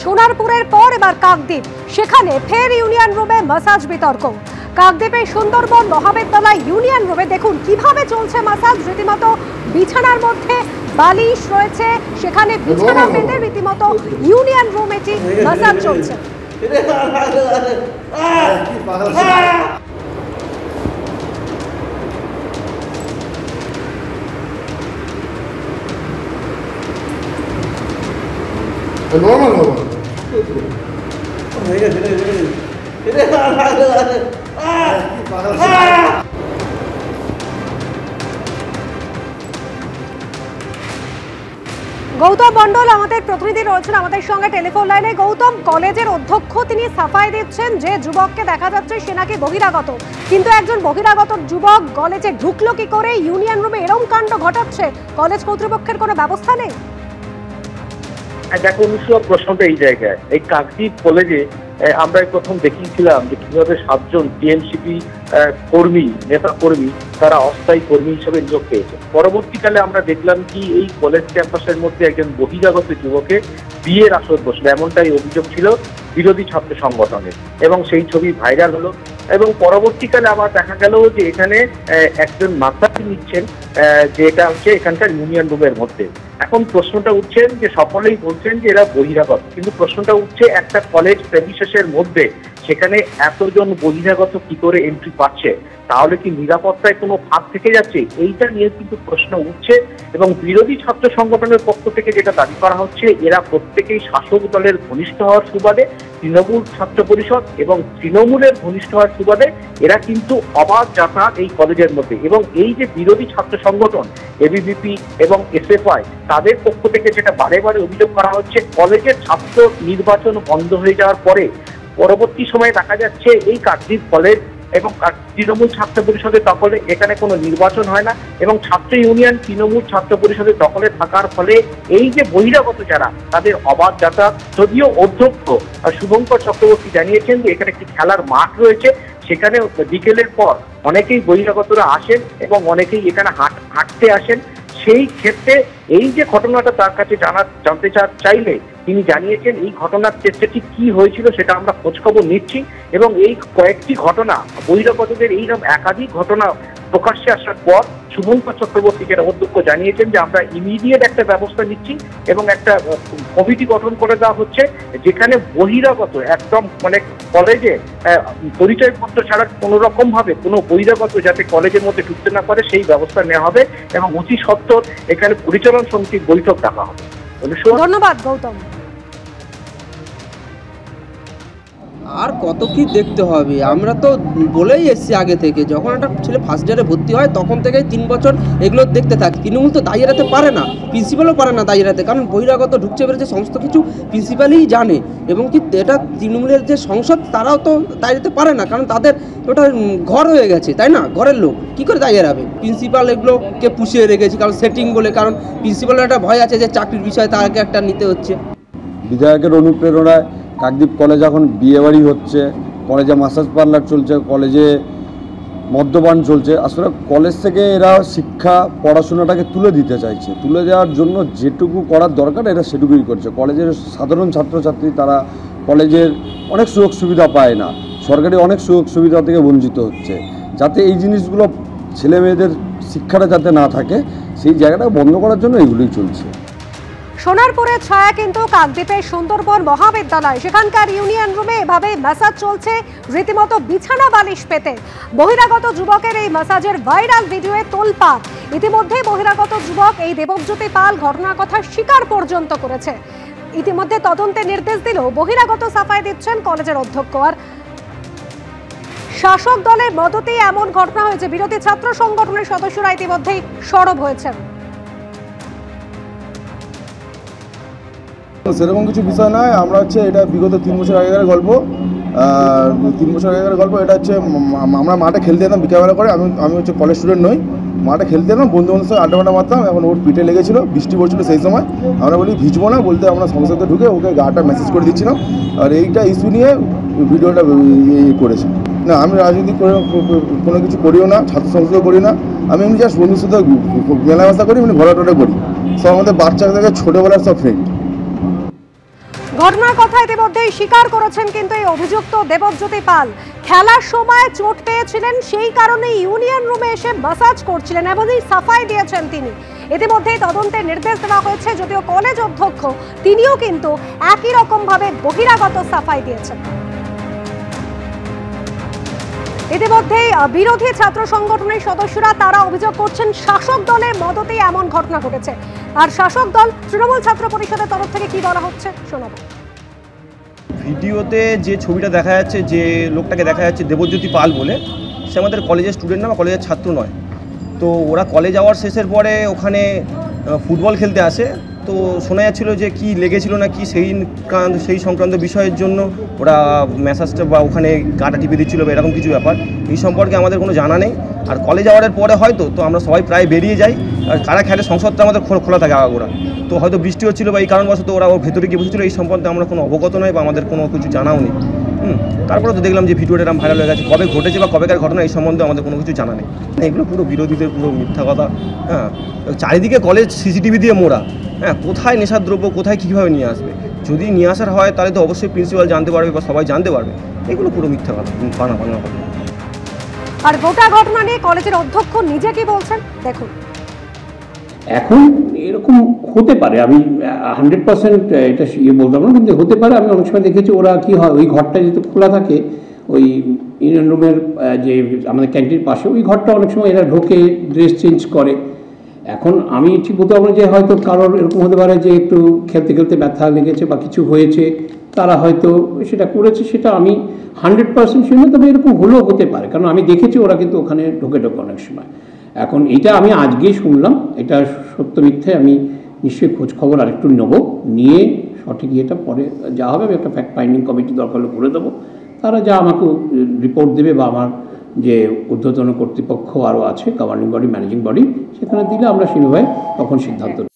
সোনারপুরের পর এবার কাকদ্বীপ, সেখানে ফের ইউনিয়ন রুমে মাসাজ বিতর্ক। কাকদ্বীপের সুন্দরবন মহাবিদ্যালয় ইউনিয়ন রুমে দেখুন কিভাবে চলছে মাসাজ। রীতিমতো বিছানার মধ্যে বালিশ রয়েছে, সেখানে বিছানা পেতে রীতিমতো ইউনিয়ন রুম এটি মাসাজ চলছে। নর্মাল হয়ে গেছে। গৌতম মণ্ডল আমাদের প্রতিনিধি রয়েছেন আমাদের সঙ্গে টেলিফোন লাইনে। গৌতম, কলেজের অধ্যক্ষ তিনি সাফাই দিচ্ছেন যে যুবককে দেখা যাচ্ছে সে নাকি বহিরাগত, কিন্তু একজন বহিরাগত যুবক কলেজে ঢুকলো কি করে? ইউনিয়ন রুমে এরকম কাণ্ড ঘটাচ্ছে, কলেজ কর্তৃপক্ষের কোনো ব্যবস্থা নেই? দেখো, প্রশ্নটা এই জায়গায়, এই কাকদ্বীপ কলেজে আমরা প্রথম দেখিয়েছিলাম যে কিভাবে 7 জন টিএমসিপি কর্মী, নেতা কর্মী, তারা অস্থায়ী কর্মী হিসেবে নিয়োগ পেয়েছে। পরবর্তীকালে আমরা দেখলাম কি এই কলেজ ক্যাম্পাসের মধ্যে একজন বহিরাগত যুবকের বিয়ের আসর বসলো, এমনটাই অভিযোগ ছিল বিরোধী ছাত্র সংগঠনের, এবং সেই ছবি ভাইরাল হলো। এবং পরবর্তীকালে আবার দেখা গেল যে এখানে একজন মাসাজ নিচ্ছেন, যেটা হচ্ছে এখানকার ইউনিয়ন রুমের মধ্যে। এখন প্রশ্নটা উঠছেন যে সকলেই বলছেন যে এরা বহিরাগত, কিন্তু প্রশ্নটা উঠছে একটা কলেজ প্রেমিসেসের মধ্যে সেখানে এতজন বহিরাগত কি করে এন্ট্রি পাচ্ছে? তাহলে কি নিরাপত্তায় কোনো ফাঁক থেকে যাচ্ছে? এইটা নিয়ে কিন্তু প্রশ্ন উঠছে। এবং বিরোধী ছাত্র সংগঠনের পক্ষ থেকে যেটা দাবি করা হচ্ছে, এরা প্রত্যেকেই শাসক দলের ঘনিষ্ঠ হওয়ার সুবাদে, তৃণমূল ছাত্র পরিষদ এবং তৃণমূলের ঘনিষ্ঠ হওয়ার সুবাদে এরা কিন্তু অবাধ যাতায়াত এই কলেজের মধ্যে। এবং এই যে বিরোধী ছাত্র সংগঠন এবিভিপি এবং এসএফআই, তাদের পক্ষ থেকে যেটা বারে বারে অভিযোগ করা হচ্ছে, কলেজের ছাত্র নির্বাচন বন্ধ হয়ে যাওয়ার পরে পরবর্তী সময়ে দেখা যাচ্ছে এই কাকদ্বীপ কলেজ এবং তৃণমূল ছাত্র পরিষদের দখলে এখানে কোনো নির্বাচন হয় না, এবং ছাত্র ইউনিয়ন তৃণমূল ছাত্র পরিষদের দখলে থাকার ফলে এই যে বহিরাগত যারা, তাদের অবাধ যাতায়াত। যদিও অধ্যক্ষ শুভঙ্কর চক্রবর্তী জানিয়েছেন যে এখানে একটি খেলার মাঠ রয়েছে, সেখানে বিকেলের পর অনেকেই বহিরাগতরা আসেন এবং অনেকেই এখানে হাঁটতে আসেন। সেই ক্ষেত্রে এই যে ঘটনাটা তার কাছে জানতে চাইলে তিনি জানিয়েছেন এই ঘটনার ক্ষেত্রে ঠিক কি হয়েছিল সেটা আমরা খোঁজখবর নিচ্ছি, এবং এই কয়েকটি ঘটনা, বহিরাগতদের এইরকম একাধিক ঘটনা প্রকাশ্যে আসার পর শুভঙ্কর চক্রবর্তী যেটা অধ্যক্ষ জানিয়েছেন যে আমরা ইমিডিয়েট একটা ব্যবস্থা নিচ্ছি এবং একটা কমিটি গঠন করে দেওয়া হচ্ছে, যেখানে বহিরাগত একদম মানে কলেজে পরিচয়পত্র ছাড়া কোনো রকম ভাবে কোনো বহিরাগত যাতে কলেজের মধ্যে ঢুকতে না পারে সেই ব্যবস্থা নেওয়া হবে, এবং অতি সত্বর এখানে পরিচালন সমিতির বৈঠক ডাকা হবে। ধন্যবাদ গৌতম। আর কত কি দেখতে হবে, আমরা তো বলেই এসছি আগে থেকে, যখন একটা ছেলে ফার্স্ট ইয়ারে ভর্তি হয় তখন থেকেই 3 বছর এগুলো দেখতে থাকি। তৃণমূল তো দায়ী এড়াতে পারে না, প্রিন্সিপালও পারে না দায়ী এড়াতে, কারণ বহিরাগত ঢুকছে বেরোচ্ছে সমস্ত কিছু প্রিন্সিপালই জানে, এবং কি এটা তৃণমূলের যে সংসদ তারাও তো দায়ী এড়াতে পারে না, কারণ তাদের ওটা ঘর হয়ে গেছে, তাই না? ঘরের লোক কী করে দায়ী এড়াবে? প্রিন্সিপাল এগুলোকে পুষিয়ে রেখেছে, কারণ সেটিং বলে, কারণ প্রিন্সিপালের একটা ভয় আছে যে চাকরির বিষয়ে তাকে একটা নিতে হচ্ছে। বিধায়কের অনুপ্রেরণায় কাকদ্বীপ কলেজ এখন বিয়েবাড়ি হচ্ছে, কলেজে মাসাজ পার্লার চলছে, কলেজে মদ্যপান চলছে। আসলে কলেজ থেকে এরা শিক্ষা পড়াশোনাটাকে তুলে দিতে চাইছে, তুলে দেওয়ার জন্য যেটুকু করার দরকার এরা সেটুকুই করছে। কলেজের সাধারণ ছাত্রছাত্রী তারা কলেজের অনেক সুযোগ সুবিধা পায় না, সরকারি অনেক সুযোগ সুবিধা থেকে বঞ্চিত হচ্ছে। যাতে এই জিনিসগুলো ছেলে মেয়েদের শিক্ষাটা যাতে না থাকে, সেই জায়গাটা বন্ধ করার জন্য এগুলোই চলছে। সোনারপুরের ছায়া কিন্তু কাকদ্বীপের সুন্দরবন মহাবিদ্যালয়, সেখানকার ইউনিয়ন রুমে এভাবে ম্যাসাজ চলছে, রীতিমতো বিছানা বালিশ পেতে। বহিরাগত যুবকের এই ম্যাসাজের ভাইরাল ভিডিওয়ে তোলপাড়। ইতিমধ্যে বহিরাগত যুবক এই দেবজ্যোতি পাল ঘটনার কথা স্বীকার পর্যন্ত করেছে। ইতিমধ্যে তদন্তের নির্দেশ দিলেও বহিরাগত সাফাই দিচ্ছেন কলেজের অধ্যক্ষ। আর শাসক দলের মদতে এমন ঘটনা হয়েছে, বিরোধী ছাত্র সংগঠনের সদস্যরা ইতিমধ্যেই সরব হয়েছেন। সেরকম কিছু বিষয় নয়, আমরা হচ্ছে এটা বিগত 3 বছর আগেকার গল্প। 3 বছর আগেকার গল্প। এটা হচ্ছে আমরা মাঠে খেলতে যেতাম বিকেলবেলা করে। আমি হচ্ছে কলেজ স্টুডেন্ট নই, মাঠে খেলতে যেতাম, বন্ধু বান্ধবের সঙ্গে আড্ডা মারতাম। এখন ওর পিঠে লেগেছিল, বৃষ্টি পড়ছিল সেই সময়। আমরা বলি ভিজবো না, বলতে আমরা সংসদে ঢুকে ওকে গাটা মেসেজ করে দিচ্ছিলাম, আর এইটা ইস্যু নিয়ে ভিডিওটা করেছি। না, আমি রাজনীতি কোনো কিছু করিও না, ছাত্র সংসদও করি না। আমি এমনি জাস্ট বন্ধুর সাথে মেলামেশা করি, এমনি ঘোরাটোটা করি। সব আমাদের বাচ্চা থেকে ছোটোবেলার সব ফ্রেন্ড। ঘটনার কথা ইতিমধ্যেই স্বীকার করেছেন কিন্তু এই অভিযুক্ত দেবজ্যোতি পাল। খেলার সময় চোট পেয়েছিলেন, সেই কারণে ইউনিয়ন রুমে এসে ম্যাসাজ করছিলেন, এমনই সাফাই দিয়েছেন তিনি। ইতিমধ্যেই তদন্তের নির্দেশ দেওয়া হয়েছে, যদিও কলেজ অধ্যক্ষ তিনিও কিন্তু একই রকম ভাবে বহিরাগত সাফাই দিয়েছেন। ইতিমধ্যেই বিরোধী ছাত্র সংগঠনের সদস্যরা তারা অভিযোগ করছেন শাসক দলের মদতেই এমন ঘটনা ঘটেছে। আর শাসক দল তৃণমূল ছাত্র পরিষদের তরফ থেকে কি বলা হচ্ছে শোনাবো। ভিডিওতে যে ছবিটা দেখা যাচ্ছে, যে লোকটাকে দেখা যাচ্ছে দেবজ্যোতি পাল বলে, সে আমাদের কলেজের স্টুডেন্ট না বা কলেজের ছাত্র নয়। তো ওরা কলেজ যাওয়ার শেষের পরে ওখানে ফুটবল খেলতে আসে। তো শোনা যাচ্ছিলো যে কি লেগেছিল না কি সেই সংক্রান্ত বিষয়ের জন্য ওরা মেসাজটা বা ওখানে গাটা টিপে দিচ্ছিলো বা এরকম কিছু ব্যাপার। এই সম্পর্কে আমাদের কোনো জানা নেই। আর কলেজ যাওয়ার পরে হয়তো তো আমরা সবাই প্রায় বেরিয়ে যাই, আর কারা খেলে সংসদটা আমাদের খোলা থাকে আগাগোড়া। তো হয়তো বৃষ্টি হচ্ছিলো বা এই কারণবশত ওরা ওর ভেতরে গিয়ে বসেছিলো, এই সম্পর্কে আমরা কোনো অবগত নয় বা আমাদের কোনো কিছু জানাও নেই। তারপরে তো দেখলাম যে ভিডিওটা এরকম ভাইরাল হয়ে গেছে। কবে ঘটেছে বা কবেকার ঘটনা এই সম্বন্ধে আমাদের কোনো কিছু জানা নেই। এগুলো পুরো বিরোধীদের পুরো মিথ্যা কথা। হ্যাঁ, চারিদিকে কলেজ সিসিটিভি দিয়ে মোড়া। হ্যাঁ, কোথায় নেশার দ্রব্য কোথায় কীভাবে নিয়ে আসবে, যদি নিয়ে আসার হয় তাহলে তো অবশ্যই প্রিন্সিপাল জানতে পারবে বা সবাই জানতে পারবে। এগুলো পুরো মিথ্যা কথা, বানা কথা। আর গোটা ঘটনা নিয়ে কলেজের অধ্যক্ষ নিজে কি বলছেন দেখুন। এখন এরকম হতে পারে, আমি 100% এটা বলতাম না, কিন্তু হতে পারে। আমি অনেক সময় দেখেছি ওরা কি হয়, ওই ঘরটা যেহেতু খোলা থাকে, ওই ইউনিয়ন রুমের যে আমাদের ক্যান্টিনের পাশে ওই ঘরটা অনেক সময় এরা ঢোকে, ড্রেস চেঞ্জ করে। এখন আমি ঠিক বলতে পারবো যে হয়তো কারোর এরকম হতে পারে যে একটু খেলতে খেলতে ব্যথা লেগেছে বা কিছু হয়েছে, তারা হয়তো সেটা করেছে। সেটা আমি 100% শুনি না, তবে এরকম হলেও হতে পারে, কারণ আমি দেখেছি ওরা কিন্তু ওখানে ঢোকে অনেক সময়। এখন এটা আমি আজকেই শুনলাম, এটা সত্য মিথ্যে আমি নিশ্চয়ই খোঁজ খবর আরেকটু নেব, নিয়ে সঠিক ইয়েটা পরে যা হবে আমি একটা ফ্যাক্ট ফাইন্ডিং কমিটি দরকার হলে করে দেবো। তারা যা আমাকে রিপোর্ট দেবে বা আমার যে ঊর্ধ্বতন কর্তৃপক্ষ আরও আছে, গভর্নিং বডি, ম্যানেজিং বডি, সেখানে দিলে আমরা সেভাবে তখন সিদ্ধান্ত নেব।